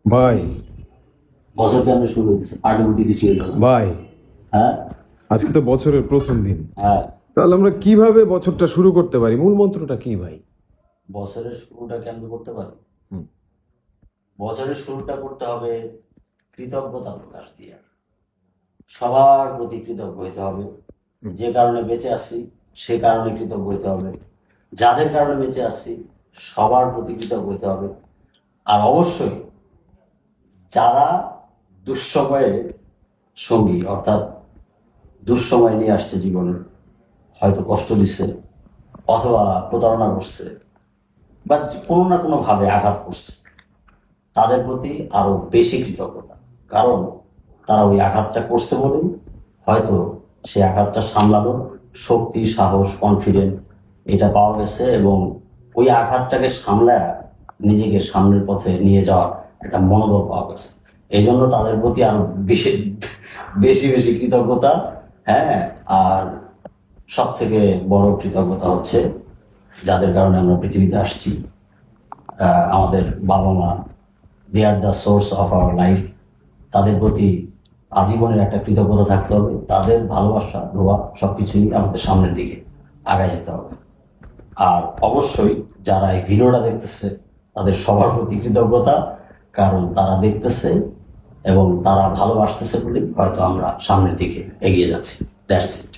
ভাই বছর কেমন শুরু হয়েছে? পার্টি কিছু হলো না? ভাই হ্যাঁ আজকে তো বছরের প্রথম দিন, হ্যাঁ, তাহলে আমরা কিভাবে বছরটা শুরু করতে পারি? মূল মন্ত্রটা কি ভাই? বছরের শুরুটা কেমন করতে পারি? হুম। বছরের শুরুটা করতে হবে কৃতজ্ঞতা প্রকাশ দিয়ে। সবার প্রতি কৃতজ্ঞ হইতে হবে। যে কারণে বেঁচে আছি সে কারণে কৃতজ্ঞ হইতে হবে। যাদের কারণে বেঁচে আছি সবার প্রতি কৃতজ্ঞ হইতে হবে। আর অবশ্যই যারা দুঃসময়ে সঙ্গী, অর্থাৎ দুঃসময় নিয়ে আসছে জীবনে, হয়তো কষ্ট দিচ্ছে অথবা প্রতারণা করছে বা কোনো না কোনো ভাবে আঘাত করছে, তাদের প্রতি আরো বেশি কৃতজ্ঞতা। কারণ তারা ওই আঘাতটা করছে বলেই হয়তো সেই আঘাতটা সামলানোর শক্তি, সাহস, কনফিডেন্ট এটা পাওয়া গেছে, এবং ওই আঘাতটাকে সামলায় নিজেকে সামনের পথে নিয়ে যাওয়ার একটা মনোবল পাওয়া গেছে। এই জন্য তাদের প্রতি আরো বেশি বেশি বেশি কৃতজ্ঞতা। হ্যাঁ, আর সব থেকে বড় কৃতজ্ঞতা হচ্ছে যাদের কারণে আমরা পৃথিবীতে আসছি, আমাদের বাবা মা। They are the source of our life. তাদের প্রতি আজীবনের একটা কৃতজ্ঞতা থাকতে হবে। তাদের ভালোবাসা, দোয়া সবকিছুই আমাদের সামনের দিকে আগায় যেতে হবে। আর অবশ্যই যারা এই ভিডিওটা দেখতেছে তাদের সবার প্রতি কৃতজ্ঞতা, কারণ তারা দেখতেছে এবং তারা ভালোবাসতেছে বলেই হয়তো আমরা সামনের দিকে এগিয়ে যাচ্ছি। That's it.